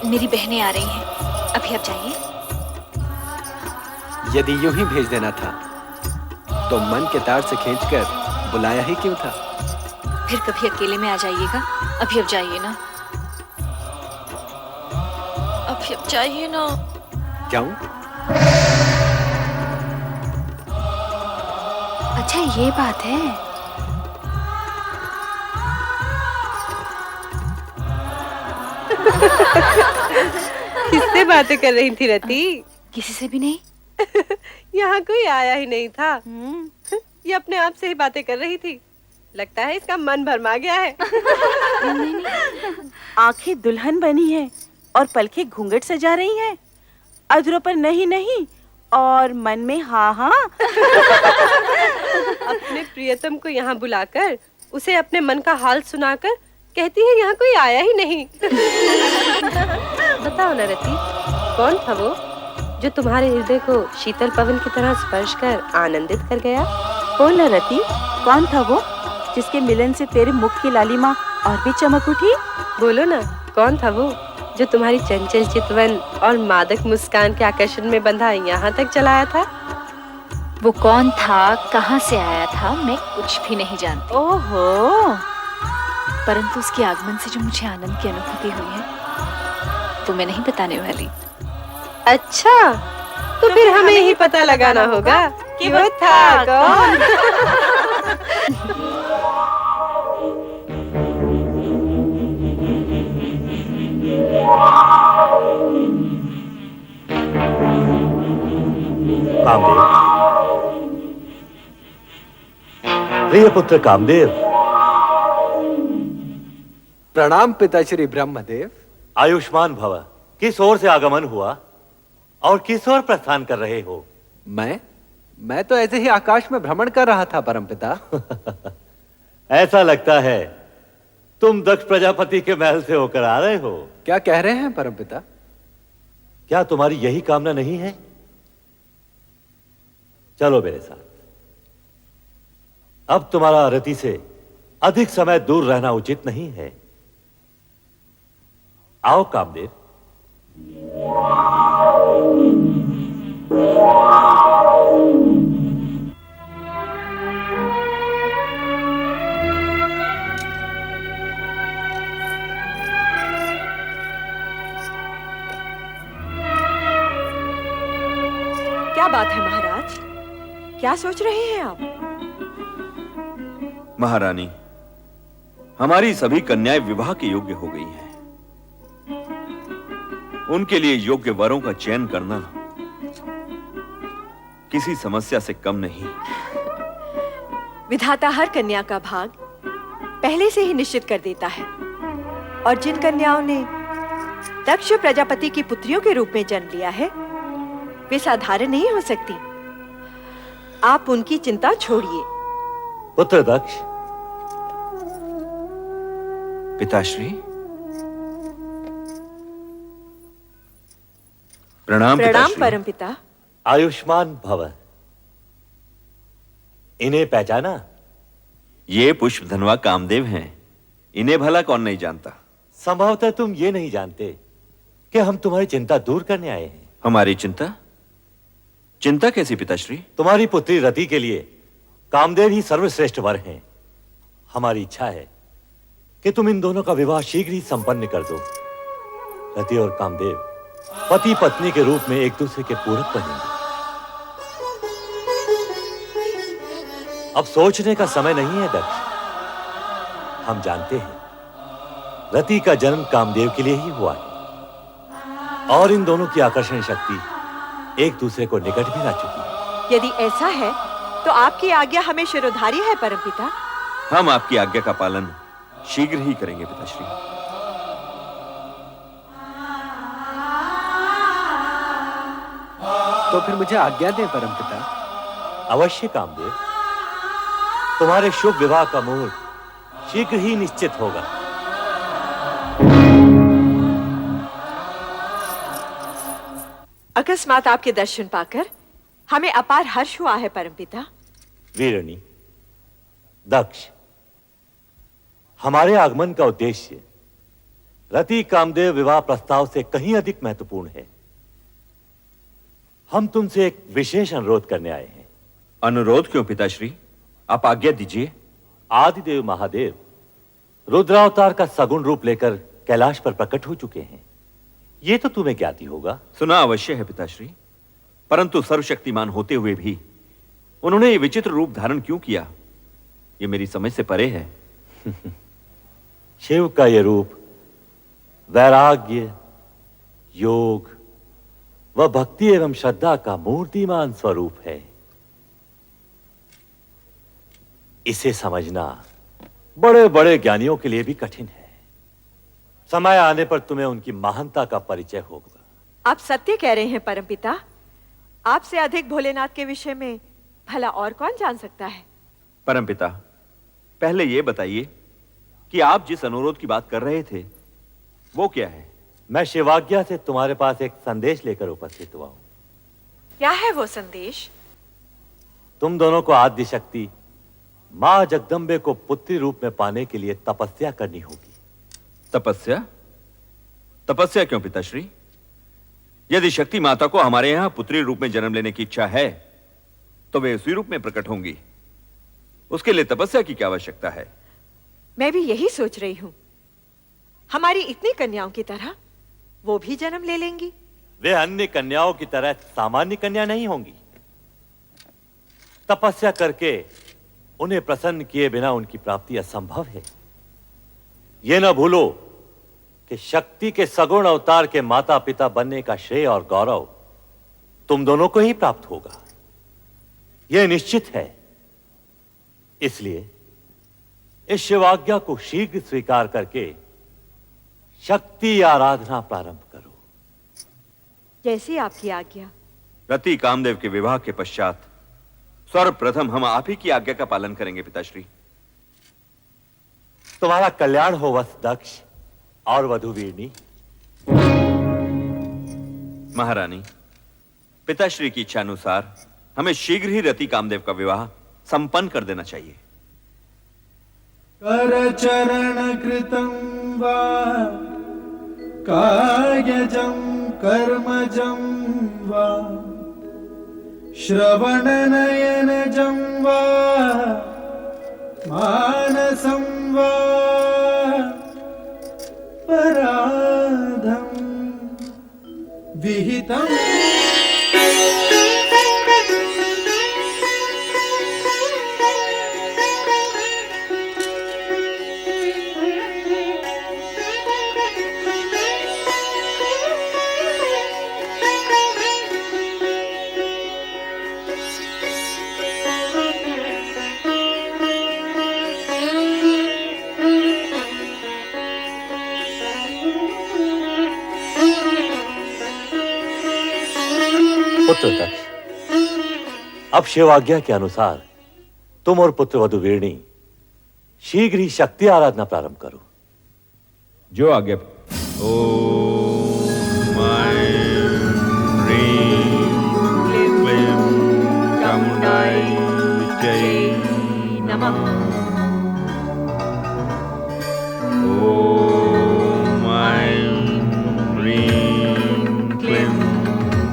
मेरी बहनें आ रही हैं, अभी आप जाइए। यदि यूं ही भेज देना था तो मन के तार से खींचकर बुलाया ही क्यों था? फिर कभी अकेले में आ जाइएगा। अभी अब जाइए ना, अभी अब जाइए ना। क्यों? अच्छा ये बात है। किससे बातें कर रही थी रति? किसी से भी नहीं। यहाँ कोई आया ही नहीं था। ये अपने आप से ही बातें कर रही थी। लगता है इसका मन भरमा गया है। आंखें दुल्हन बनी है और पलकें घूंघट सजा रही हैं। अधरों पर नहीं नहीं और मन में हाँ हाँ। अपने प्रियतम को यहाँ बुलाकर उसे अपने मन का हाल सुनाकर कहती है यहाँ कोई आया ही नहीं। बताओ ना रति, कौन था वो जो तुम्हारे हृदय को शीतल पवन की तरह स्पर्श कर आनंदित कर गया? बोल ना रति, कौन था वो जिसके मिलन से तेरे मुख की लालिमा और भी चमक उठी? बोलो ना, कौन था वो जो तुम्हारी चंचल चितवन और मादक मुस्कान के आकर्षण में बंधा यहाँ तक चलाया था? वो कौन था, कहाँ से आया था, मैं कुछ भी नहीं जानती। ओहो, परंतु उसके आगमन से जो मुझे आनंद की अनुभूति हुई है तो मैं नहीं बताने वाली। अच्छा, तो फिर हमें ही पता लगाना होगा कि वो था कौन। कामदेव, प्रिय पुत्र कामदेव। प्रणाम पिताश्री ब्रह्मदेव। आयुष्मान भव। किस ओर से आगमन हुआ और किस ओर प्रस्थान कर रहे हो? मैं तो ऐसे ही आकाश में भ्रमण कर रहा था परमपिता। ऐसा लगता है तुम दक्ष प्रजापति के महल से होकर आ रहे हो। क्या कह रहे हैं परमपिता? क्या तुम्हारी यही कामना नहीं है? चलो मेरे साथ। अब तुम्हारा रति से अधिक समय दूर रहना उचित नहीं है। आओ कामदेव। क्या बात है महाराज, क्या सोच रहे हैं आप? महारानी, हमारी सभी कन्याएं विवाह के योग्य हो गई हैं। उनके लिए योग्य वरों का चयन करना किसी समस्या से कम नहीं। विधाता हर कन्या का भाग पहले से ही निश्चित कर देता है, और जिन कन्याओं ने दक्ष प्रजापति की पुत्रियों के रूप में जन्म लिया है वे साधारण नहीं हो सकती। आप उनकी चिंता छोड़िए। पुत्र दक्ष। पिताश्री, प्रणाम। प्रणाम पिताश्री। परमपिता। आयुष्मान भव। इन्हें पहचाना? ये पुष्पधनवा कामदेव हैं। इन्हें भला कौन नहीं जानता। संभवतः तुम ये नहीं जानते कि हम तुम्हारी चिंता दूर करने आए हैं। हमारी चिंता? चिंता कैसी पिताश्री? तुम्हारी पुत्री रति के लिए कामदेव ही सर्वश्रेष्ठ वर हैं। हमारी इच्छा है कि तुम इन दोनों का विवाह शीघ्र ही संपन्न कर दो। रति और कामदेव पति पत्नी के रूप में एक दूसरे के पूरक बनेंगे। अब सोचने का समय नहीं है दक्ष। हम जानते हैं रति का जन्म कामदेव के लिए ही हुआ है और इन दोनों की आकर्षण शक्ति एक दूसरे को निकट भी ला चुकी। यदि ऐसा है तो आपकी आज्ञा हमें शिरोधार्य है परमपिता। हम आपकी आज्ञा का पालन शीघ्र ही करेंगे पिताश्री। तो फिर मुझे आज्ञा दें परमपिता। अवश्य कामदेव। तुम्हारे शुभ विवाह का मुहूर्त शीघ्र ही निश्चित होगा। अकस्मात आपके दर्शन पाकर हमें अपार हर्ष हुआ है परमपिता। वीरणी, दक्ष, हमारे आगमन का उद्देश्य रति कामदेव विवाह प्रस्ताव से कहीं अधिक महत्वपूर्ण है। हम तुमसे एक विशेष अनुरोध करने आए हैं। अनुरोध क्यों पिताश्री? आप आज्ञा दीजिए। आदिदेव महादेव रुद्रावतार का सगुण रूप लेकर कैलाश पर प्रकट हो चुके हैं। ये तो तुम्हें ज्ञात ही होगा। सुना अवश्य है पिताश्री, परंतु सर्वशक्तिमान होते हुए भी उन्होंने ये विचित्र रूप धारण क्यों किया, ये मेरी समझ से परे है। शिव का ये रूप वैराग्य, योग व भक्ति एवं श्रद्धा का मूर्तिमान स्वरूप है। इसे समझना बड़े बड़े ज्ञानियों के लिए भी कठिन है। समय आने पर तुम्हें उनकी महानता का परिचय होगा। आप सत्य कह रहे हैं परमपिता। आपसे अधिक भोलेनाथ के विषय में भला और कौन जान सकता है? परमपिता, पहले ये बताइए कि आप जिस अनुरोध की बात कर रहे थे वो क्या है? मैं शिवाज्ञा से तुम्हारे पास एक संदेश लेकर उपस्थित हुआ हूं। क्या है वो संदेश? तुम दोनों को आद्य शक्ति मां जगदम्बे को पुत्री रूप में पाने के लिए तपस्या करनी होगी। तपस्या? तपस्या क्यों पिताश्री? यदि शक्ति माता को हमारे यहां पुत्री रूप में जन्म लेने की इच्छा है तो वे उसी रूप में प्रकट होंगी। उसके लिए तपस्या की क्या आवश्यकता है? मैं भी यही सोच रही हूं। हमारी इतनी कन्याओं की तरह वो भी जन्म ले लेंगी। वे अन्य कन्याओं की तरह सामान्य कन्या नहीं होंगी। तपस्या करके उन्हें प्रसन्न किए बिना उनकी प्राप्ति असंभव है। यह न भूलो कि शक्ति के सगुण अवतार के माता पिता बनने का श्रेय और गौरव तुम दोनों को ही प्राप्त होगा। यह निश्चित है। इसलिए इस शिवाज्ञा को शीघ्र स्वीकार करके शक्ति आराधना प्रारंभ करो। जैसी आपकी आज्ञा। रति कामदेव के विवाह के पश्चात सर्वप्रथम हम आप ही की आज्ञा का पालन करेंगे पिताश्री। तुम्हारा कल्याण हो वत्स दक्ष और वधुवीरनी। महारानी, पिताश्री की इच्छा अनुसार हमें शीघ्र ही रति कामदेव का विवाह संपन्न कर देना चाहिए। करचरण कृतं वा कायजं कर्मजं वा श्रवणनयनजं वा मानसं वा पराधं विहितम् पुत्र दक्ष, अब शिवाज्ञा के अनुसार तुम और पुत्र वधुवीरनी शीघ्र ही शक्ति आराधना प्रारंभ करो। जो आज्ञा। ओम ह्रीं क्लीं चामुंडाय विद्महे नमः। ओम ह्रीं क्लीं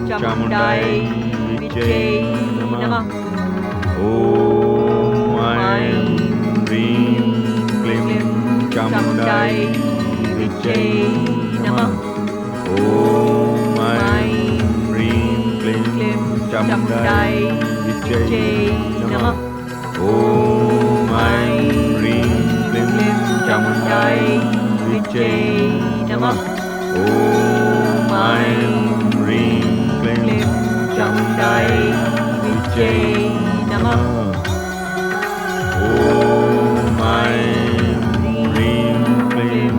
चामुंडाय विद्महे नमः। ओम ह्रीं क्लीं चामुंडाय विद्महे नमः। ओम ह्रीं क्लीं चामुंडाय विद्महे नमः। ओम ह्रीं क्लीं चामुंडाय विद्महे नमः। ओम ह्रीं क्लीं चामुंडाय विद्महे नमः। ओम ह्रीं क्लीं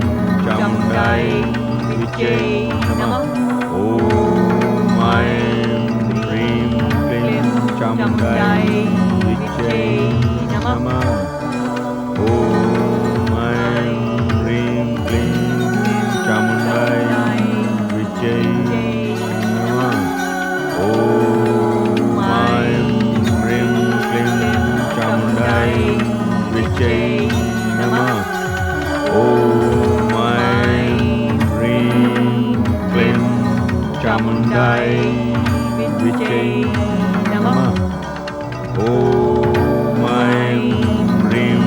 चामुंडाय विद्महे नमः। ओम ह्रीं क्लीं चामुंडाय विद्महे नमः। ओम ह्रीं क्लीं चामुंडाय विद्महे नमः। ओम ह्रीं क्लीं चामुंडाय विद्महे नमः। ओम चामुंडाय विच्चे नमः। ओम ऐं ह्रीं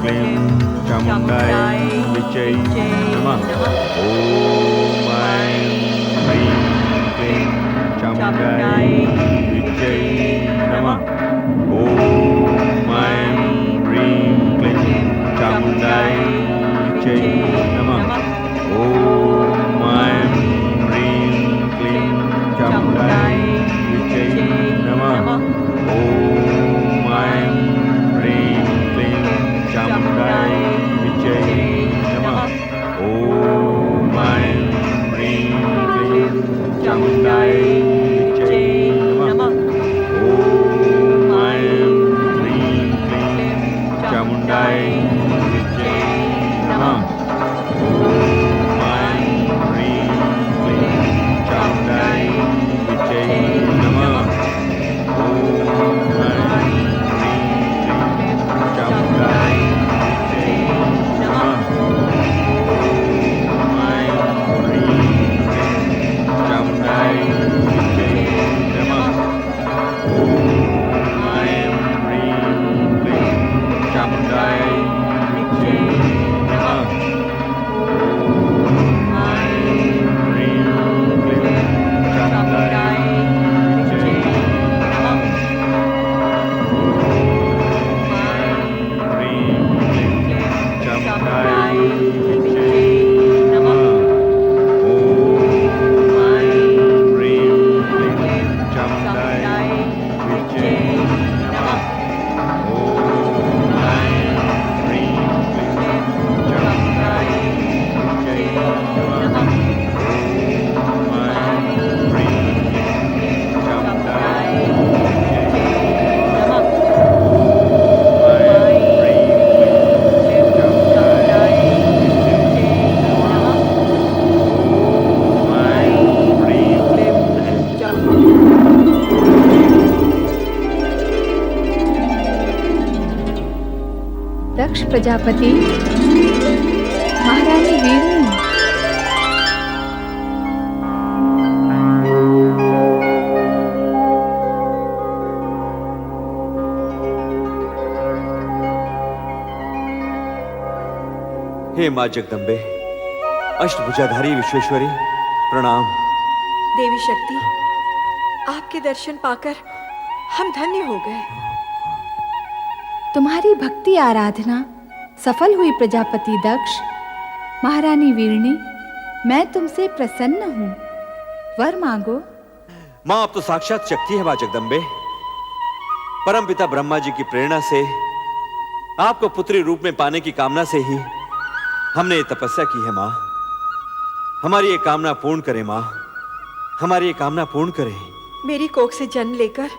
क्लीं चामुंडाय विच्चे नमः। ओम ऐं ह्रीं क्लीं चामुंडाय विच्चे नमः। ओम ऐं ह्रीं क्लीं चामुंडाय विच्चे नमः। ओम ऐं ह्रीं क्लीं चामुंडाय विच्चे नमः। ओम ऐं ह्रीं क्लीं चामुंडाय विच्चे नमः। ओम ऐं ह्रीं क्लीं चामुंडाय विच्चे नमः। ओम ऐं ह्रीं क्लीं चामुंडाय विच्चे नमः। ओम ऐं ह्रीं क्लीं चामुंडाय विच्चे नमः। ओम ऐं ह्रीं क्लीं चामुंडाय विच्चे नमः। ओम ऐं ह्रीं क्लीं चामुंडाय विच्चे नमः। ओम ऐं ह्रीं क्लीं चामुंडाय विच्चे नमः। ओम ऐं ह्रीं क्लीं चामुंडाय विच्चे नमः। ओम ऐं ह्रीं क्लीं चामुंडाय विच्चे नमः। ओम ऐं ह्रीं क्लीं चामुंडाय विच्चे नमः। ओम ऐं ह्रीं क्लीं चामुंडाय विच्चे नमः। ओम ऐं ह्रीं क्लीं चामुंडाय विच्चे नमः। ओम ऐं ह्रीं क्लीं चामुंडाय विच्चे नमः। ओम ऐं ह्रीं क्लीं दक्ष प्रजापति, महारानी वीरनी, हे मां जगदम्बे, अष्टभुजाधारी विश्वेश्वरी, प्रणाम। देवी शक्ति, आपके दर्शन पाकर हम धन्य हो गए। तुम्हारी भक्ति आराधना सफल हुई प्रजापति दक्ष। महारानी वीरनी, मैं तुमसे प्रसन्न हूँ, वर मांगो। मां, अब तो साक्षात शक्ति है मां जगदम्बे। परमपिता ब्रह्मा जी की प्रेरणा से आपको पुत्री रूप में पाने की कामना से ही हमने ये तपस्या की है मां। हमारी ये कामना पूर्ण करें मां, हमारी ये कामना पूर्ण करें। मेरी कोख से जन्म लेकर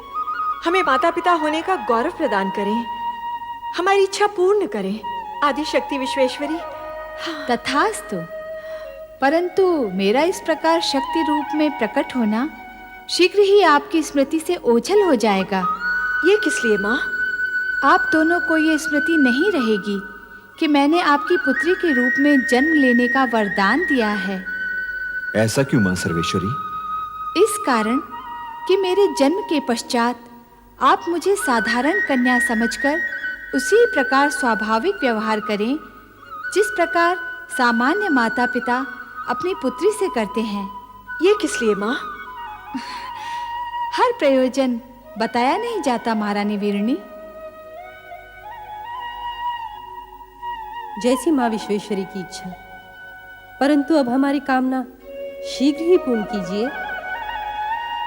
हमें माता पिता होने का गौरव प्रदान करें, हमारी इच्छा पूर्ण करें। आदि शक्ति विश्वेश्वरी। तथास्तु। परंतु मेरा इस प्रकार शक्ति रूप में प्रकट होना शीघ्र ही आपकी स्मृति से ओझल हो जाएगा। ये किस लिए माँ? आप दोनों को ये स्मृति नहीं रहेगी कि मैंने आपकी पुत्री के रूप में जन्म लेने का वरदान दिया है। ऐसा क्यों मां सर्वेश्वरी? इस कारण कि मेरे जन्म के पश्चात आप मुझे साधारण कन्या समझकर उसी प्रकार स्वाभाविक व्यवहार करें जिस प्रकार सामान्य माता पिता अपनी पुत्री से करते हैं। ये किस लिए माँ? हर प्रयोजन बताया नहीं जाता महारानी वीरनी। जैसी माँ विश्वेश्वरी की इच्छा, परंतु अब हमारी कामना शीघ्र ही पूर्ण कीजिए।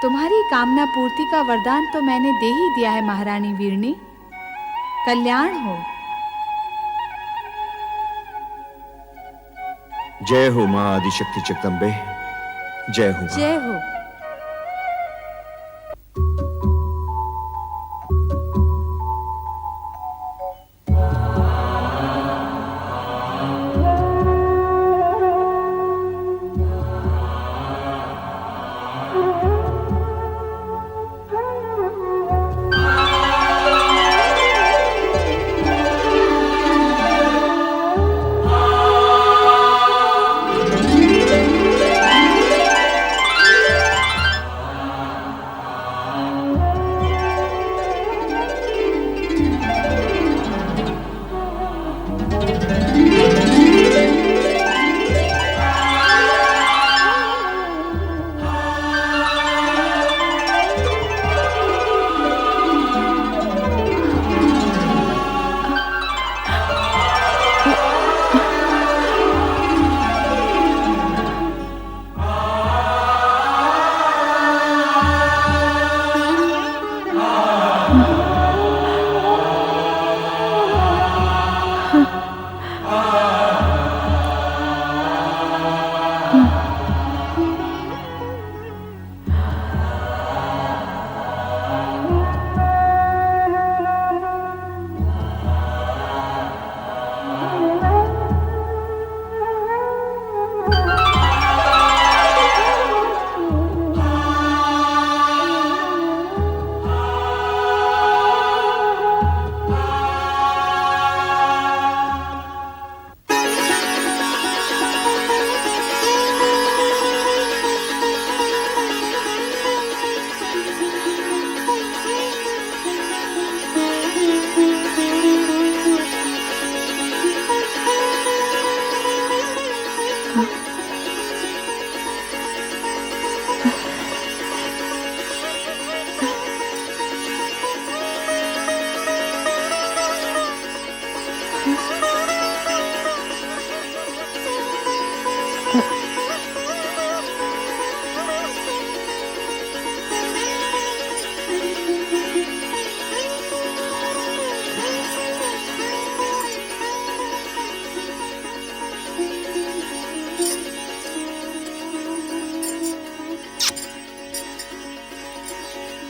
तुम्हारी कामना पूर्ति का वरदान तो मैंने दे ही दिया है महारानी वीरनी। कल्याण हो। जय हो मां आदिशक्ति जगदम्बे, जय हो। जय हो।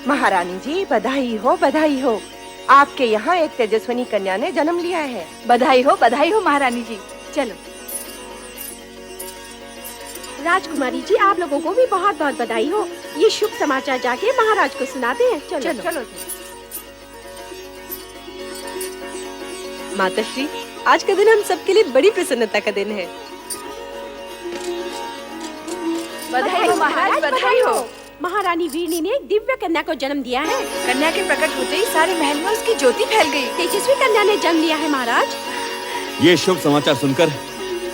महारानी जी बधाई हो। आपके यहाँ एक तेजस्विनी कन्या ने जन्म लिया है। बधाई हो महारानी जी। चलो। राजकुमारी जी, आप लोगों को भी बहुत बहुत बधाई हो। ये शुभ समाचार जाके महाराज को सुनाते हैं। चलो चलो। माताश्री, आज का दिन हम सबके लिए बड़ी प्रसन्नता का दिन है। बधाई हो महाराज, बधाई हो। महारानी वीरनी ने एक दिव्य कन्या को जन्म दिया है। कन्या के प्रकट होते ही सारे महल में उसकी ज्योति फैल गई। तेजस्वी कन्या ने जन्म लिया है महाराज। ये शुभ समाचार सुनकर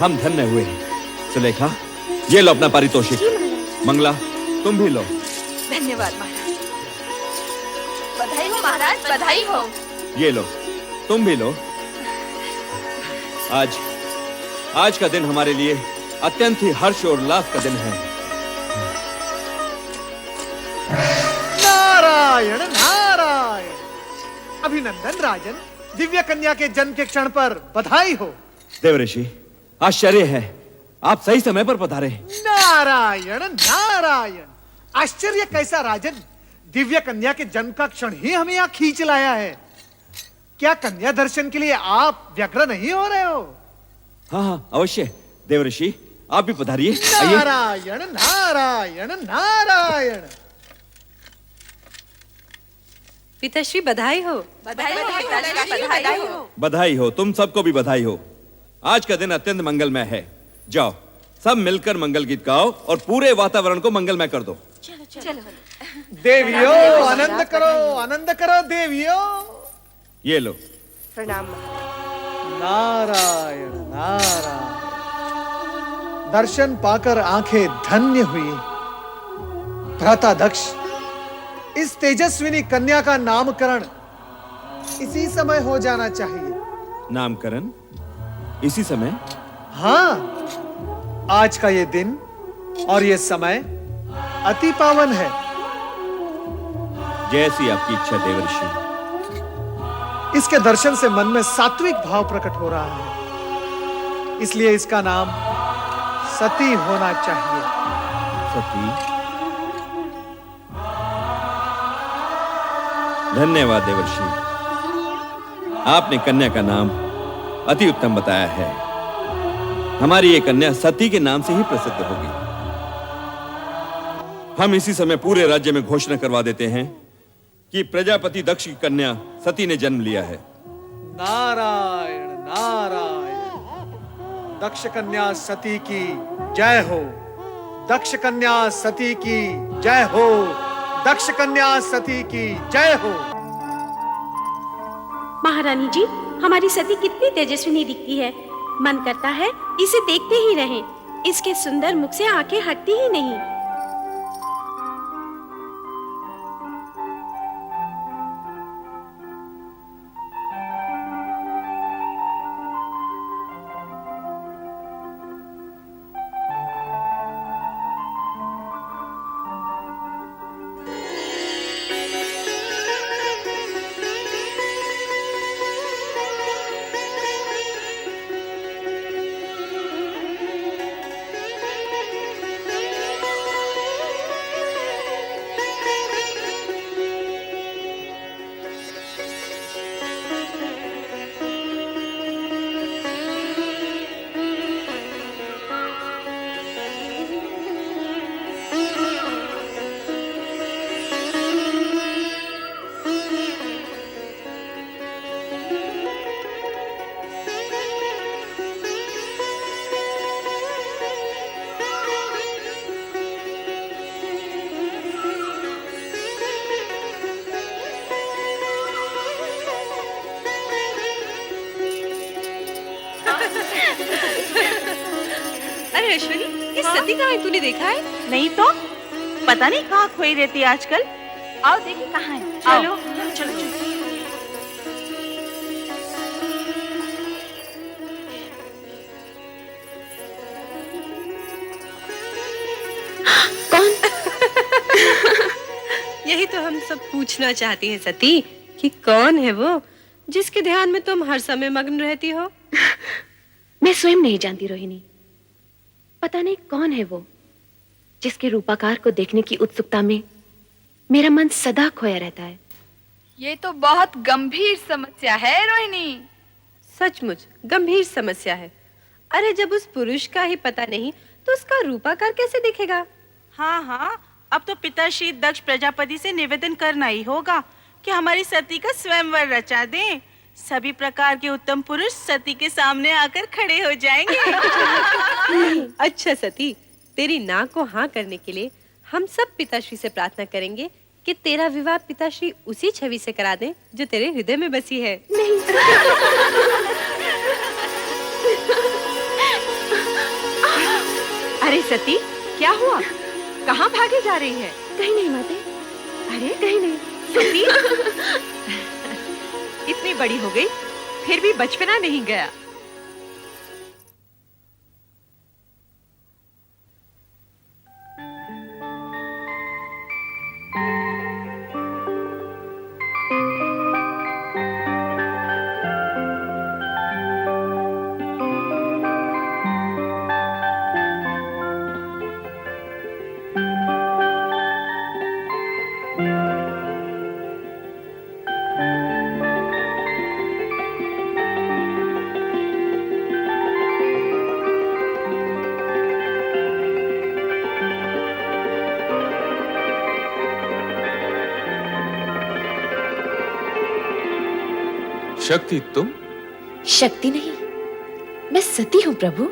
हम धन्य हुए हैं। सुलेखा, ये लो अपना पारितोषिक। मंगला, तुम भी लो। धन्यवाद महाराज। बधाई हो महाराज, बधाई हो। ये लो, तुम भी लो। आज का दिन हमारे लिए अत्यंत ही हर्ष और उल्लास का दिन है। नारायण नारायण। अभिनंदन राजन, दिव्य कन्या के जन्म के क्षण पर बधाई हो। देवऋषि, आश्चर्य है, आप सही समय पर पधारे। नारायण नारायण। आश्चर्य कैसा राजन, दिव्य कन्या के जन्म का क्षण ही हमें यहाँ खींच लाया है। क्या कन्या दर्शन के लिए आप व्यग्र नहीं हो रहे हो? हाँ, अवश्य। देवऋषि, आप भी पधारिए। आइए। नारायण नारायण नारायण। पिताश्री, बधाई हो। बधाई हो, तुम सबको भी बधाई हो। आज का दिन अत्यंत मंगलमय है। जाओ, सब मिलकर मंगल गीत गाओ और पूरे वातावरण को मंगलमय कर दो। चलो। देवियों, आनंद करो देवियों। ये लो। प्रणाम। नारायण नारायण। दर्शन पाकर आंखें धन्य हुई। भ्राता दक्ष, इस तेजस्विनी कन्या का नामकरण इसी समय हो जाना चाहिए। नामकरण इसी समय? हाँ, आज का ये दिन और ये समय अति पावन है। जैसी आपकी इच्छा देवऋषि। इसके दर्शन से मन में सात्विक भाव प्रकट हो रहा है, इसलिए इसका नाम सती होना चाहिए। सती? धन्यवाद देवर्षि, आपने कन्या का नाम अति उत्तम बताया है। हमारी ये कन्या सती के नाम से ही प्रसिद्ध होगी। हम इसी समय पूरे राज्य में घोषणा करवा देते हैं कि प्रजापति दक्ष की कन्या सती ने जन्म लिया है। नारायण नारायण। दक्ष कन्या सती की जय हो। दक्ष कन्या सती की जय हो। दक्ष कन्या सती की जय हो। महारानी जी, हमारी सती कितनी तेजस्विनी दिखती है। मन करता है इसे देखते ही रहें। इसके सुंदर मुख से आंखें हटती ही नहीं। अश्विनी, ये सती कहाँ है? तूने देखा है? नहीं तो पता नहीं कहाँ खोई रहती है आजकल। आओ देखिए कहाँ है। चलो चलो चलो। यही तो हम सब पूछना चाहती हैं सती, कि कौन है वो जिसके ध्यान में तुम हर समय मग्न रहती हो? मैं स्वयं नहीं जानती रोहिणी। पता नहीं कौन है वो जिसके रूपाकार को देखने की उत्सुकता में मेरा मन सदा खोया रहता है। ये तो बहुत गंभीर समस्या है रोहिणी। सचमुच गंभीर समस्या है। अरे जब उस पुरुष का ही पता नहीं तो उसका रूपाकार कैसे दिखेगा? हाँ हाँ, अब तो पिताश्री दक्ष प्रजापति से निवेदन करना ही होगा कि हमारी सती का स्वयंवर रचा दें। सभी प्रकार के उत्तम पुरुष सती के सामने आकर खड़े हो जाएंगे। अच्छा सती, तेरी नाक को हाँ करने के लिए हम सब पिताश्री से प्रार्थना करेंगे कि तेरा विवाह पिताश्री उसी छवि से करा दें जो तेरे हृदय में बसी है। अरे सती, क्या हुआ? कहाँ भागे जा रही है? कहीं नहीं माते। अरे कहीं नहीं। सती इतनी बड़ी हो गई फिर भी बचपना नहीं गया। शक्ति तुम? शक्ति नहीं, मैं सती हूँ प्रभु।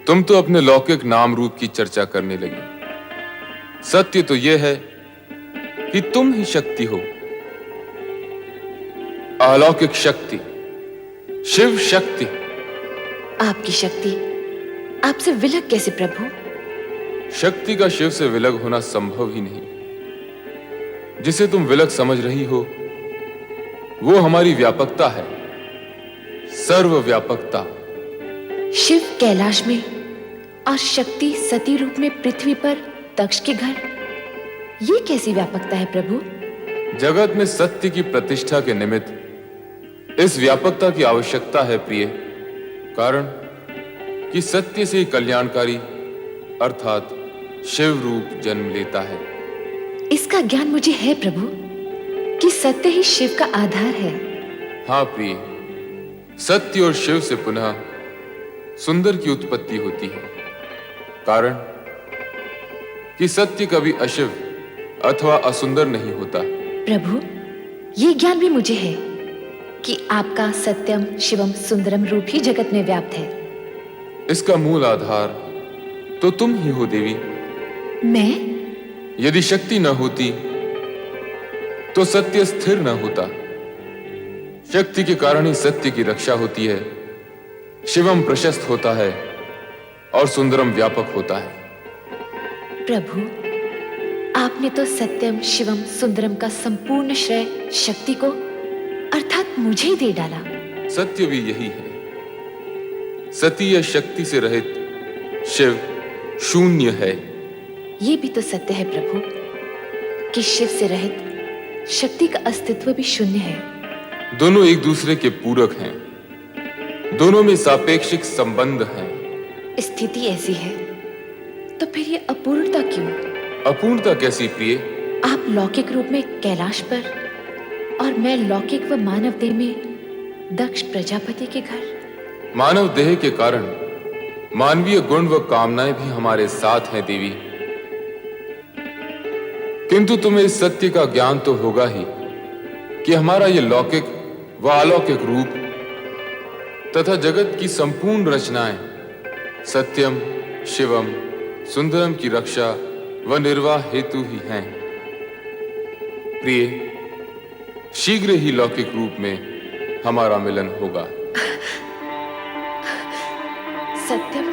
तुम तो अपने लौकिक नाम रूप की चर्चा करने लगी। सत्य तो यह है कि तुम ही शक्ति हो, अलौकिक शक्ति, शिव शक्ति। आपकी शक्ति आपसे विलग कैसे प्रभु? शक्ति का शिव से विलग होना संभव ही नहीं। जिसे तुम विलग समझ रही हो वो हमारी व्यापकता है, सर्वव्यापकता। शिव कैलाश में और शक्ति सती रूप में पृथ्वी पर दक्ष के घर, ये कैसी व्यापकता है प्रभु? जगत में सत्य की प्रतिष्ठा के निमित्त इस व्यापकता की आवश्यकता है प्रिय। कारण कि सत्य से कल्याणकारी अर्थात शिव रूप जन्म लेता है। इसका ज्ञान मुझे है प्रभु कि सत्य ही शिव का आधार है। हाँ प्रिय, सत्य और शिव से पुनः सुंदर की उत्पत्ति होती है। कारण कि सत्य कभी अशिव अथवा असुंदर नहीं होता। प्रभु, ये ज्ञान भी मुझे है कि आपका सत्यम शिवम सुंदरम रूप ही जगत में व्याप्त है। इसका मूल आधार तो तुम ही हो देवी। मैं? यदि शक्ति न होती तो सत्य स्थिर न होता। शक्ति के कारण ही सत्य की रक्षा होती है, शिवम प्रशस्त होता है और सुंदरम व्यापक होता है। प्रभु, आपने तो सत्यम शिवम सुंदरम का संपूर्ण श्रेय शक्ति को अर्थात मुझे ही दे डाला। सत्य भी यही है। सती या शक्ति से रहित शिव शून्य है। ये भी तो सत्य है प्रभु कि शिव से रहित शक्ति का अस्तित्व भी शून्य है। दोनों एक दूसरे के पूरक हैं। दोनों में सापेक्षिक संबंध हैं। स्थिति ऐसी है तो फिर ये अपूर्णता क्यों? अपूर्णता कैसी प्रिय? आप लौकिक रूप में कैलाश पर और मैं लौकिक व मानव देह में दक्ष प्रजापति के घर। मानव देह के कारण मानवीय गुण व कामनाएं भी हमारे साथ हैं देवी। किंतु तुम्हें इस सत्य का ज्ञान तो होगा ही कि हमारा ये लौकिक व अलौकिक रूप तथा जगत की संपूर्ण रचनाएं सत्यम शिवम सुंदरम की रक्षा व निर्वाह हेतु ही हैं। प्रिय, शीघ्र ही लौकिक रूप में हमारा मिलन होगा। सत्यम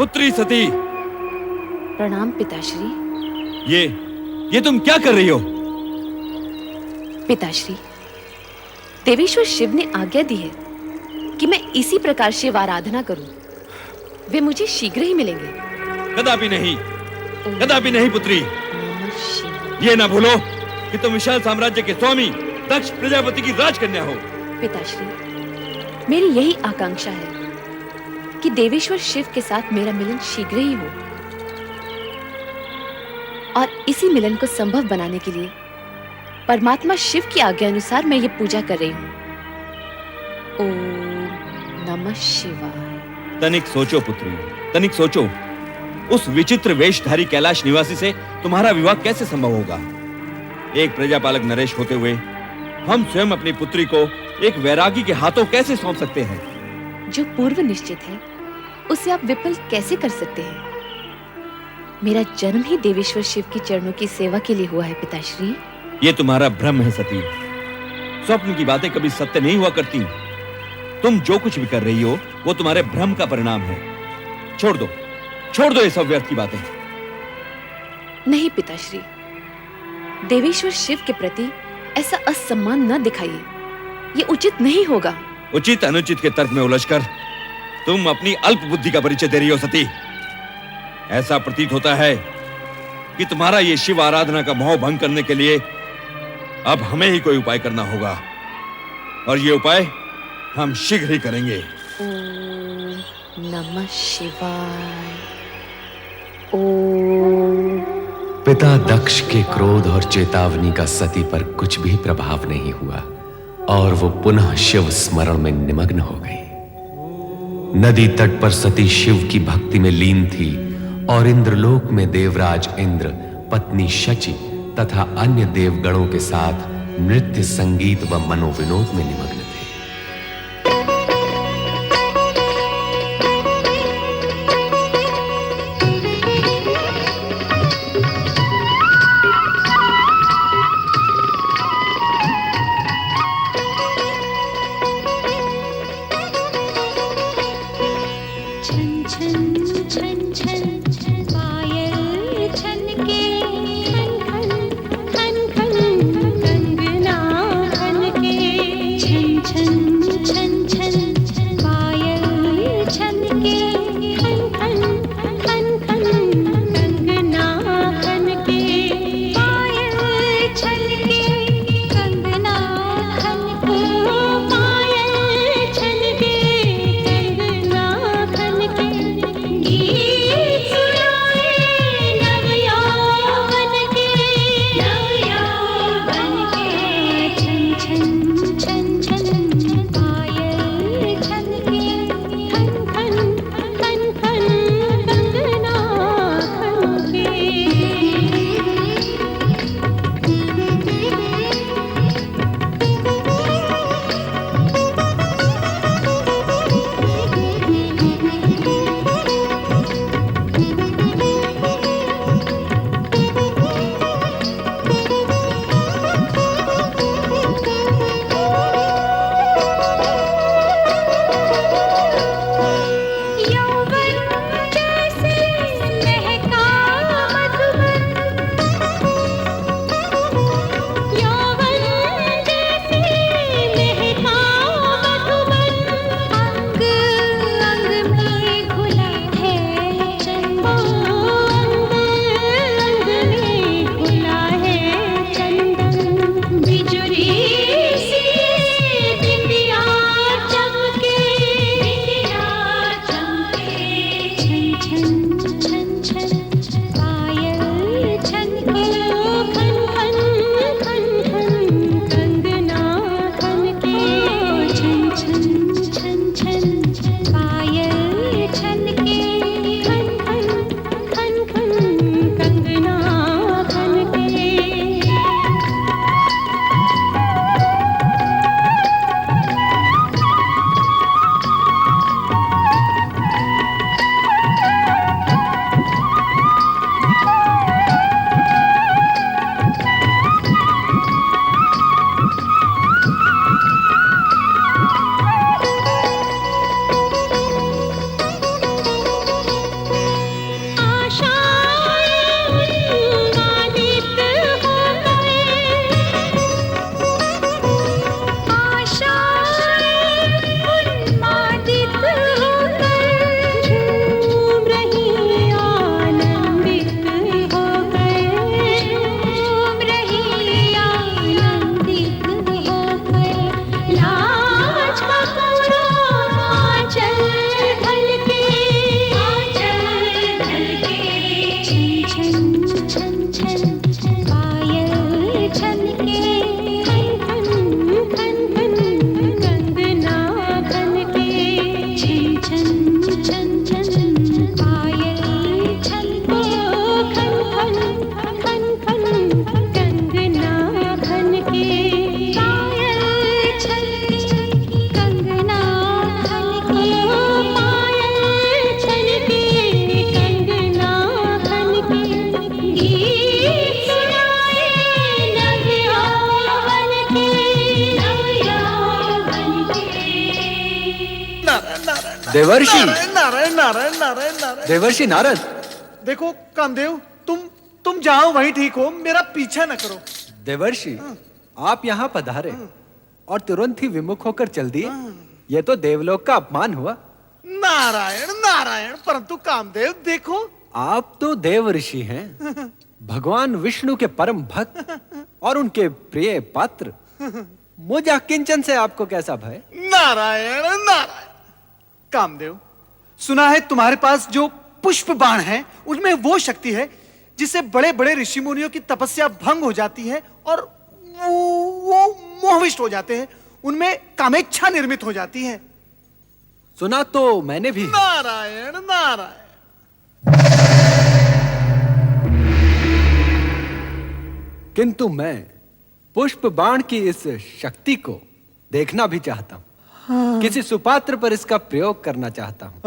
पुत्री सती, प्रणाम पिताश्री। ये तुम क्या कर रही हो? पिताश्री, देवेश्वर शिव ने आज्ञा दी है कि मैं इसी प्रकार शिव आराधना करूं। वे मुझे शीघ्र ही मिलेंगे। कदापि नहीं, कदापि नहीं पुत्री। नमः शिवाय। ये ना भूलो कि तुम विशाल साम्राज्य के स्वामी दक्ष प्रजापति की राजकन्या हो। पिताश्री, मेरी यही आकांक्षा है कि देवेश्वर शिव के साथ मेरा मिलन शीघ्र ही हो, और इसी मिलन को संभव बनाने के लिए परमात्मा शिव की आज्ञा अनुसार मैं ये पूजा कर रही हूँ। ओम नमः शिवाय। तनिक सोचो पुत्री, तनिक सोचो। उस विचित्र वेशधारी कैलाश निवासी से तुम्हारा विवाह कैसे संभव होगा? एक प्रजापालक नरेश होते हुए हम स्वयं अपनी पुत्री को एक वैरागी के हाथों कैसे सौंप सकते हैं? जो पूर्व निश्चित है उसे आप विफल कैसे कर सकते हैं? मेरा जन्म ही देवेश्वर शिव की चरणों की सेवा के लिए हुआ है पिताश्री। ये तुम्हारा भ्रम है सती। स्वप्न की बातें कभी सत्य नहीं हुआ करती। तुम जो कुछ भी कर रही हो वो तुम्हारे भ्रम का परिणाम है। छोड़ दो ये सब व्यर्थ की बातें। नहीं पिताश्री, देवेश्वर शिव के प्रति ऐसा असम्मान न दिखाइए, ये उचित नहीं होगा। उचित अनुचित के तर्क में उलझकर तुम अपनी अल्प बुद्धि का परिचय दे रही हो सती। ऐसा प्रतीत होता है कि तुम्हारा ये शिव आराधना का मोह भंग करने के लिए अब हमें ही कोई उपाय करना होगा, और ये उपाय हम शीघ्र ही करेंगे। ओम नमः शिवाय। ओम। पिता दक्ष के क्रोध और चेतावनी का सती पर कुछ भी प्रभाव नहीं हुआ और वो पुनः शिव स्मरण में निमग्न हो गई। नदी तट पर सती शिव की भक्ति में लीन थी और इंद्रलोक में देवराज इंद्र, पत्नी शची तथा अन्य देवगणों के साथ नृत्य, संगीत व मनोविनोद में निमग्न थे। छन छन छन छन पायल छनके, खन खन खन खन कंगना खनके, छन छन छन छन पायल छनके खन खन खन खन कंगना खनके छन छन छन छन पायल छनके खन खन खन खन कंगना खनके पायल छनके कंगना खनके पायल छनके कंगना खनके गीत सुनाए नव्या बनके नव्या बनके। देवर्षि नारायण नारायण नारायण नारायण नारायण। देवर्षि नारद। देखो कामदेव, तुम जाओ वहीं ठीक हो, मेरा पीछा न करो। देवर्षि आप यहाँ पधारे और तुरंत ही विमुख होकर चल दिए, ये तो देवलोक का अपमान हुआ। नारायण नारायण, परंतु कामदेव देखो, आप तो देव ऋषि हैं, भगवान विष्णु के परम भक्त और उनके प्रिय पात्र। मुझ किंचन से आपको कैसा भय? नारायण नारायण। कामदेव, सुना है तुम्हारे पास जो पुष्प बाण है उनमें वो शक्ति है जिससे बड़े बड़े ऋषि मुनियों की तपस्या भंग हो जाती है और वो मोहविष्ट हो जाते हैं, उनमें कामेच्छा निर्मित हो जाती है। सुना तो मैंने भी। नारायण नारायण। किंतु मैं पुष्प बाण की इस शक्ति को देखना भी चाहता हूँ। किसी सुपात्र पर इसका प्रयोग करना चाहता हूँ।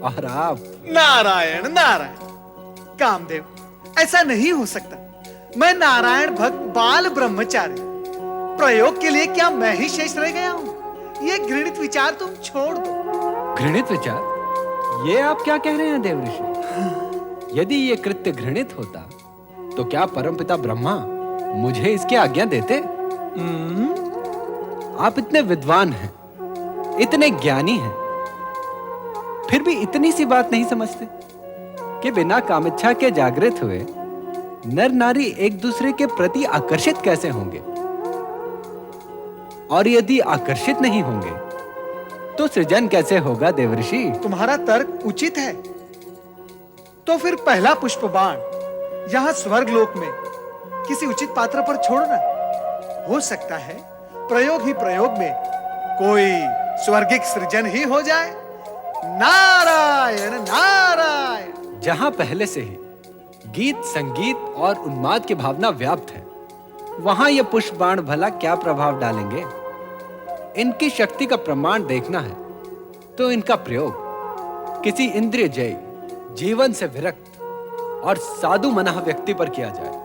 और आप? नारायण नारायण। कामदेव, ऐसा नहीं हो सकता। मैं नारायण भक्त बाल ब्रह्मचारी, प्रयोग के लिए क्या मैं ही शेष रह गया हूँ? ये घृणित विचार तुम छोड़ दो। घृणित विचार? ये आप क्या कह रहे हैं देवऋषि? यदि ये कृत्य घृणित होता तो क्या परमपिता ब्रह्मा मुझे इसकी आज्ञा देते? आप इतने विद्वान हैं, इतने ज्ञानी हैं, फिर भी इतनी सी बात नहीं समझते कि बिना कामेच्छा के जागृत हुए नर नारी एक दूसरे के प्रति आकर्षित कैसे होंगे? और यदि आकर्षित नहीं होंगे तो सृजन कैसे होगा देवर्षि? तुम्हारा तर्क उचित है। तो फिर पहला पुष्प बाण यहाँ स्वर्गलोक में किसी उचित पात्र पर छोड़ना। हो सकता है प्रयोग ही प्रयोग में कोई स्वर्गिक सृजन ही हो जाए। नारायण नारायण। जहां पहले से ही गीत संगीत और उन्माद की भावना व्याप्त है, वहां ये पुष्प बाण भला क्या प्रभाव डालेंगे? इनकी शक्ति का प्रमाण देखना है तो इनका प्रयोग किसी इंद्रिय जय, जीवन से विरक्त और साधु मना व्यक्ति पर किया जाए।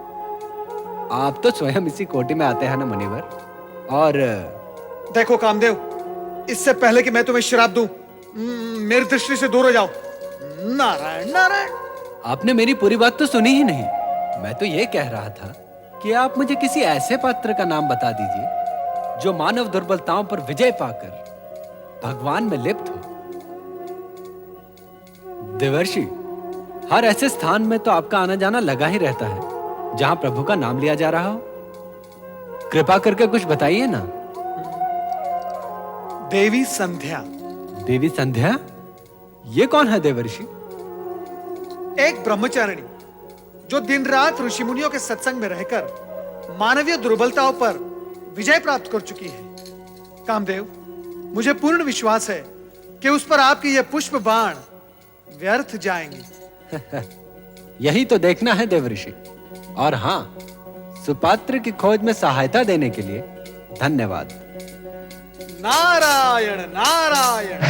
आप तो स्वयं इसी कोटि में आते हैं ना मुनिवर। और देखो कामदेव, इससे पहले कि मैं तुम्हें श्राप दूं, मेरी दृष्टि से दूर हो जाओ। नारायण नारायण। आपने मेरी पूरी बात तो सुनी ही नहीं। मैं तो ये कह रहा था कि आप मुझे किसी ऐसे पात्र का नाम बता दीजिए जो मानव दुर्बलताओं पर विजय पाकर भगवान में लिप्त हो। देवर्षि, हर ऐसे स्थान में तो आपका आना जाना लगा ही रहता है जहां प्रभु का नाम लिया जा रहा हो। कृपा करके कुछ बताइए ना। देवी संध्या। देवी संध्या? ये कौन है देवर्षि? एक ब्रह्मचारिणी जो दिन रात ऋषि मुनियों के सत्संग में रहकर मानवीय दुर्बलताओं पर विजय प्राप्त कर चुकी है। कामदेव, मुझे पूर्ण विश्वास है कि उस पर आपके ये पुष्प बाण व्यर्थ जाएंगे। यही तो देखना है देवर्षि। और हां, सुपात्र की खोज में सहायता देने के लिए धन्यवाद। नारायण नारायण।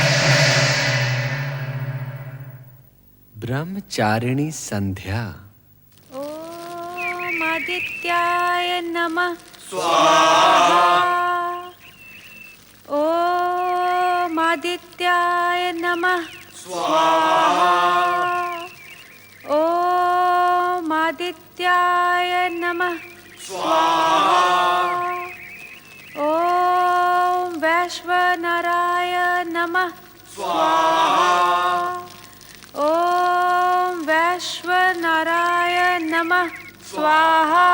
ब्रह्मचारिणी संध्या। ओम आदित्याय नमः स्वाहा। ओम आदित्याय नमः स्वाहा। ओम आदित्याय नमः स्वाहा। ओम वैश्वनराय नमः स्वाहा। ओम वैश्वनराय नमः स्वाहा।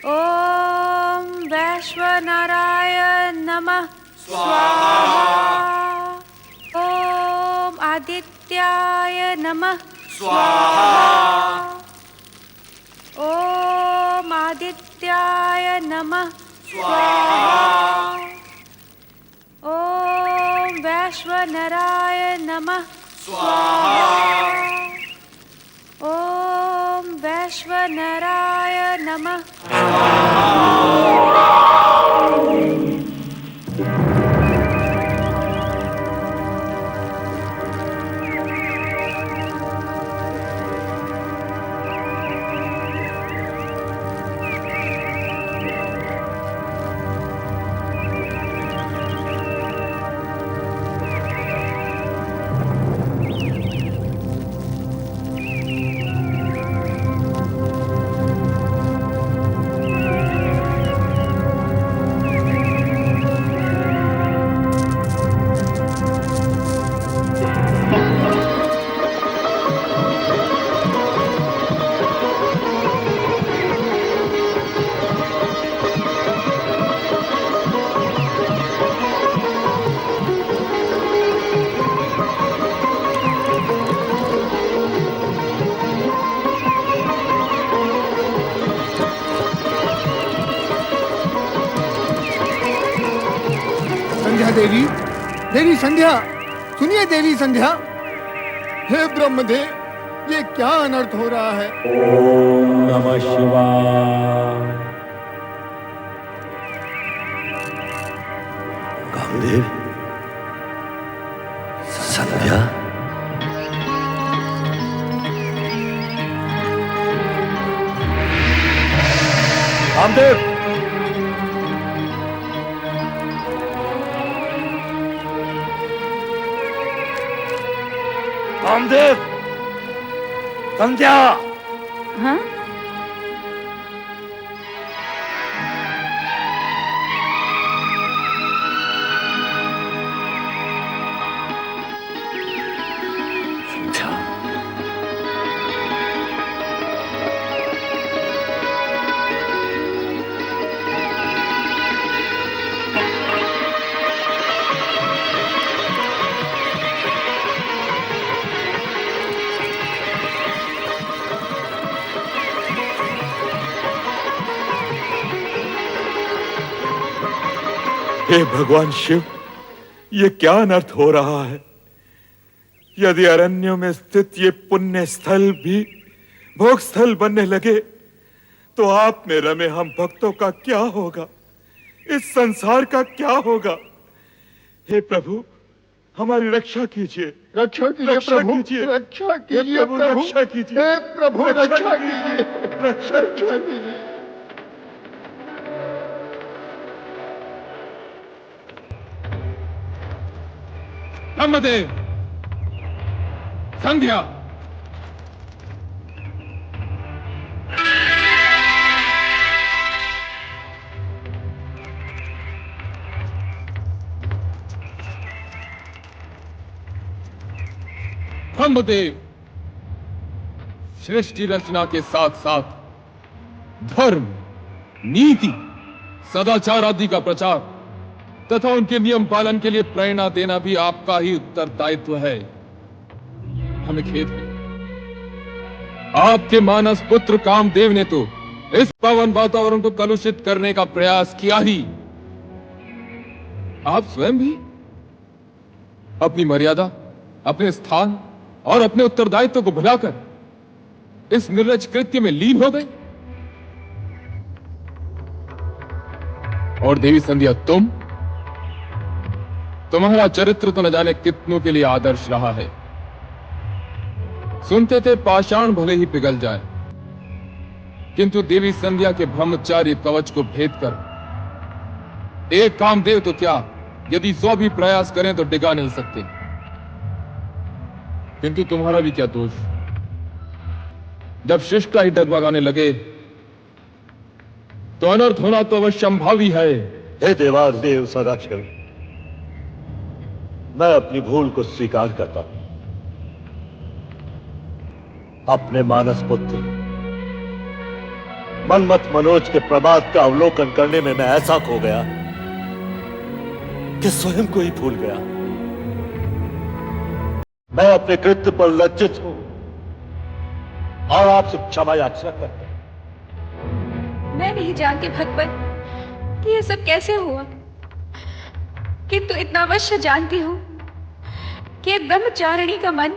ओम वैश्वनराय नमः स्वाहा। ओम आदित्याय नमः स्वाहा। आदित्याय नमः स्वाहा। ॐ वैश्वनराय नमः स्वाहा। ॐ वैश्वनराय नमः संध्या देवी, देवी संध्या, सुनिए देवी संध्या। हे ब्रह्मदेव, ये क्या अनर्थ हो रहा है? ओम नमः शिवाय। कामदेव, संध्या, कामदेव, कामदेव, संध्या। हाँ? हे भगवान शिव, ये क्या अनर्थ हो रहा है? यदि अरण्यों में स्थित ये पुण्य स्थल भी भोग स्थल बनने लगे तो आप में रमे हम भक्तों का क्या होगा? इस संसार का क्या होगा? हे प्रभु, हमारी रक्षा कीजिए। रक्षा कीजिए प्रभु, रक्षा कीजिए प्रभु, रक्षा कीजिए। हे प्रभु रक्षा कीजिए, रक्षा कीजिए। ब्रह्मदेव, संध्या, ब्रह्मदेव, सृष्टि रचना के साथ साथ धर्म, नीति, सदाचार आदि का प्रचार तथा उनके नियम पालन के लिए प्रेरणा देना भी आपका ही उत्तरदायित्व है। हमें खेद है, आपके मानस पुत्र कामदेव ने तो इस पावन वातावरण को कलुषित करने का प्रयास किया ही। आप स्वयं भी अपनी मर्यादा, अपने स्थान और अपने उत्तरदायित्व को भुलाकर इस निर्लज कृत्य में लीन हो गए। और देवी संध्या, तुम्हारा चरित्र तो न जाने कितनों के लिए आदर्श रहा है। सुनते थे पाषाण भले ही पिघल जाए, किंतु देवी संध्या के ब्रह्मचार्य कवच को भेद कर एक कामदेव तो क्या, यदि 100 भी प्रयास करें तो डिगा नहीं सकते। किंतु तुम्हारा भी क्या दोष? जब शिष्ट ही डगमगाने लगे तो अनर्थ होना तो अवश्यंभावी है। हे देवादेव सदाशिव, मैं अपनी भूल को स्वीकार करता हूं। अपने मानस पुत्र मनमत मनोज के प्रमाद का अवलोकन करने में मैं ऐसा खो गया कि स्वयं को ही भूल गया। मैं अपने कृत्य पर लज्जित हूं और आपसे क्षमा याचना करता हूं। मैं नहीं जानती भगवान कि ये सब कैसे हुआ, किंतु इतना अवश्य जानती हूँ कि एक ब्रह्मचारिणी का मन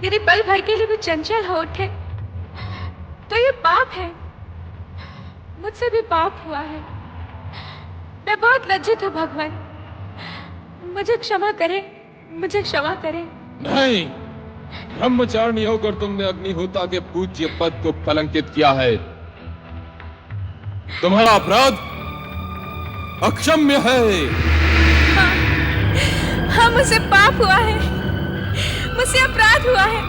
यदि पल भर के लिए भी चंचल हो उठे तो ये पाप है। मुझसे भी पाप हुआ है। मैं बहुत लज्जित हूँ भगवान, मुझे क्षमा करें, मुझे क्षमा करें। नहीं, ब्रह्मचारिणी होकर तुमने अग्निहोता के पूज्य पद को कलंकित किया है। तुम्हारा अपराध अक्षम्य है। हाँ, मुझसे पाप हुआ है, मुझसे अपराध हुआ है।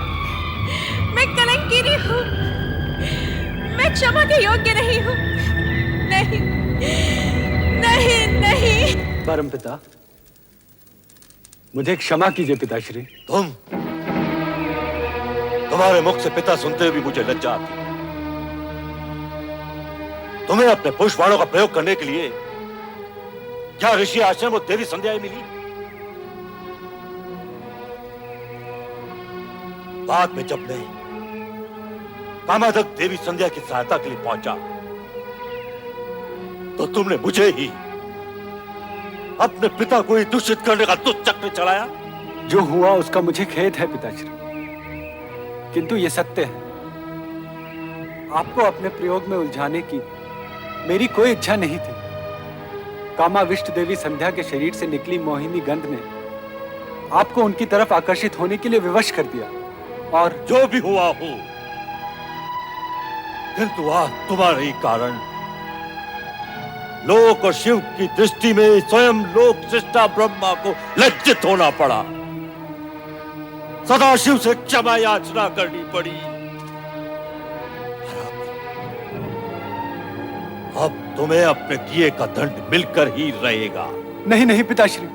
मैं कलंकिनी हूँ, मैं क्षमा के योग्य नहीं हूँ। नहीं, नहीं, नहीं। परमपिता, मुझे क्षमा कीजिए पिताश्री। तुम्हारे मुख से पिता सुनते हुए भी मुझे लज्जा आती। तुम्हें अपने पुष्प बाणों का प्रयोग करने के लिए क्या ऋषि आश्रम और देवी संध्याएं मिली? बाद में जब मैं कामाधक देवी संध्या की सहायता के लिए पहुंचा तो तुमने मुझे ही अपने पिता को ही दूषित करने का दुष्चक्र चलाया। जो हुआ उसका मुझे खेद है पिताश्री, किंतु ये सत्य है। आपको अपने प्रयोग में उलझाने की मेरी कोई इच्छा नहीं थी। कामाविष्ट देवी संध्या के शरीर से निकली मोहिनी गंध ने आपको उनकी तरफ आकर्षित होने के लिए विवश कर दिया। और जो भी हुआ हो, किंतु आज तुम्हारे ही कारण लोक और शिव की दृष्टि में स्वयं लोक सृष्टा ब्रह्मा को लज्जित होना पड़ा। सदाशिव से क्षमा याचना करनी पड़ी। अब तुम्हें अपने किए का दंड मिलकर ही रहेगा। नहीं नहीं पिताश्री,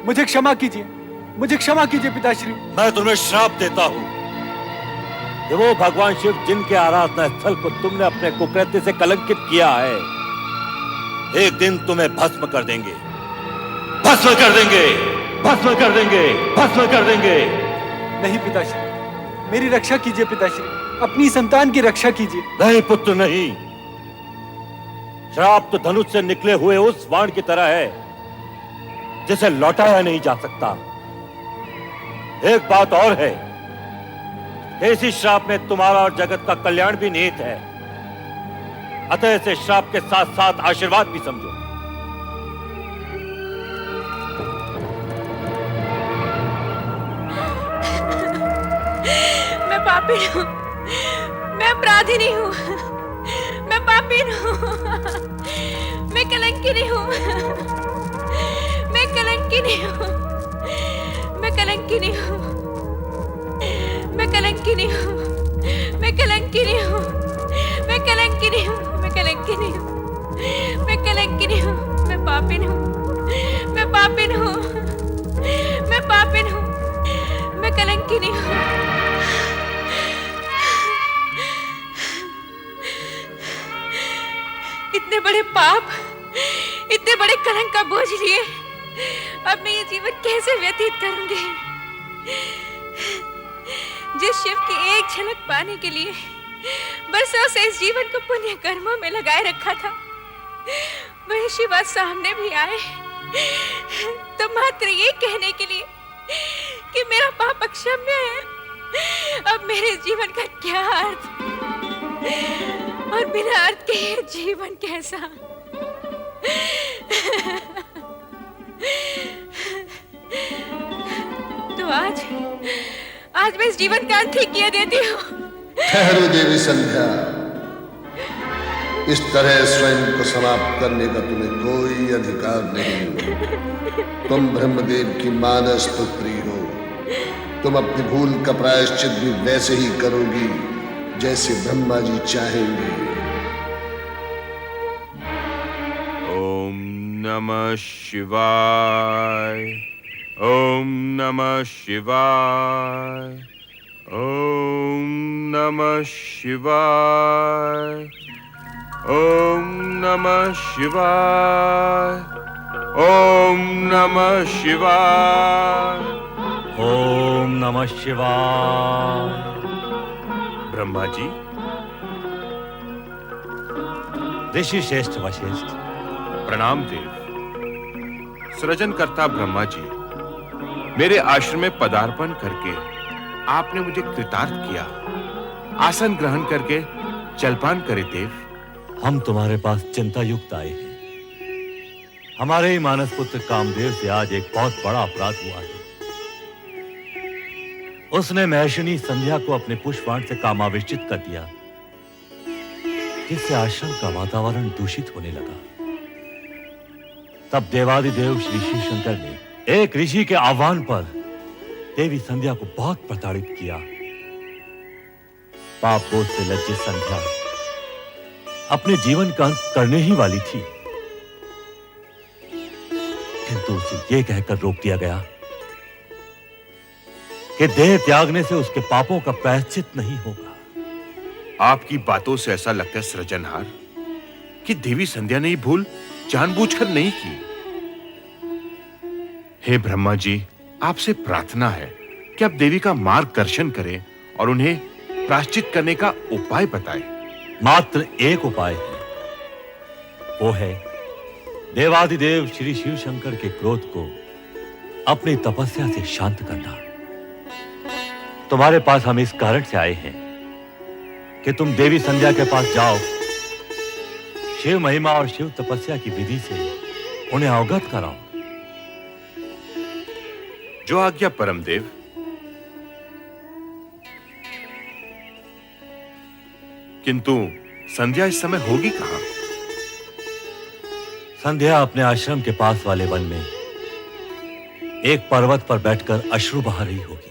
मुझे क्षमा कीजिए, मुझे क्षमा कीजिए पिताश्री। मैं तुम्हें श्राप देता हूं कि वो भगवान शिव जिनके आराधना स्थल को तुमने अपने कुकृत्य से कलंकित किया है, एक दिन तुम्हें भस्म कर देंगे, भस्म कर देंगे, भस्म कर देंगे, भस्म कर देंगे। नहीं पिताश्री, मेरी रक्षा कीजिए पिताश्री, अपनी संतान की रक्षा कीजिए। नहीं पुत्र नहीं, श्राप तो धनुष से निकले हुए उस बाण की तरह है जिसे लौटाया नहीं जा सकता। एक बात और है, इसी श्राप में तुम्हारा और जगत का कल्याण भी निहित है। अतः इसे श्राप के साथ साथ आशीर्वाद भी समझो। मैं पापी हूँ, मैं अपराधिनी हूँ, मैं पापी हूँ, मैं कलंकिनी हूँ, मैं कलंकिनी हूँ, मैं कलंकिनी हूँ, मैं कलंकिनी हूँ, मैं कलंकिनी हूँ, मैं कलंकिनी हूँ, मैं कलंकिनी हूँ, मैं कलंकिनी हूँ, मैं पापिन हूँ, मैं पापिन हूँ, मैं पापिन हूँ, मैं कलंकिनी हूँ। इतने बड़े पाप, इतने बड़े कलंक का बोझ लिए अब मैं ये जीवन कैसे व्यतीत करूंगी? जिस शिव की एक झलक पाने के लिए बरसों से इस जीवन को पुण्य कर्मों में लगाए रखा था, वही शिव आज सामने भी आए तो मात्र ये कहने के लिए कि मेरा पाप अक्षम्य है। अब मेरे जीवन का क्या अर्थ और बिना अर्थ के ये जीवन कैसा? तो आज मैं इस जीवन का अंत ही किए देती हूँ। ठहरो देवी संध्या, इस तरह स्वयं को समाप्त करने का तुम्हें कोई अधिकार नहीं। तुम ब्रह्मदेव की मानस पुत्री हो। तुम अपनी भूल का प्रायश्चित भी वैसे ही करोगी जैसे ब्रह्मा जी चाहेंगे। ओम नमः शिवाय, ओम नमः शिवाय, ओम नमः शिवाय, ओम नमः शिवाय, ओम नमः शिवाय, ओम नमः शिवाय। ब्रह्मा जी, ऋषि श्रेष्ठ वशिष्ठ। प्रणाम देव। सृजनकर्ता ब्रह्मा जी, मेरे आश्रम में पदार्पण करके आपने मुझे कृतार्थ किया। आसन ग्रहण करके जलपान करे देव। हम तुम्हारे पास चिंता युक्त आए हैं। हमारे ही मानस पुत्र कामदेव से आज एक बहुत बड़ा अपराध हुआ है। उसने महर्षिणी संध्या को अपने पुष्पबाण से कामाविष्टित कर दिया, जिससे आश्रम का वातावरण दूषित होने लगा। तब देवादिदेव श्री शिव शंकर ने एक ऋषि के आह्वान पर देवी संध्या को बहुत प्रताड़ित किया। पाप बोझ से लज्जित संध्या अपने जीवन का अंत करने ही वाली थी, किंतु उसे यह कहकर रोक दिया गया कि देह त्यागने से उसके पापों का प्रायश्चित नहीं होगा। आपकी बातों से ऐसा लगता है सृजनहार कि देवी संध्या ने ये भूल जानबूझकर नहीं की। हे ब्रह्मा जी, आपसे प्रार्थना है कि आप देवी का मार्गदर्शन करें और उन्हें प्रायश्चित करने का उपाय बताएं। मात्र एक उपाय है, वो है देवादिदेव श्री शिव शंकर के क्रोध को अपनी तपस्या से शांत करना। तुम्हारे पास हम इस कारण से आए हैं कि तुम देवी संध्या के पास जाओ, शिव महिमा और शिव तपस्या की विधि से उन्हें अवगत कराओ। जो आज्ञा परमदेव। किंतु संध्या इस समय होगी कहां? संध्या अपने आश्रम के पास वाले वन में एक पर्वत पर बैठकर अश्रु बहा रही होगी।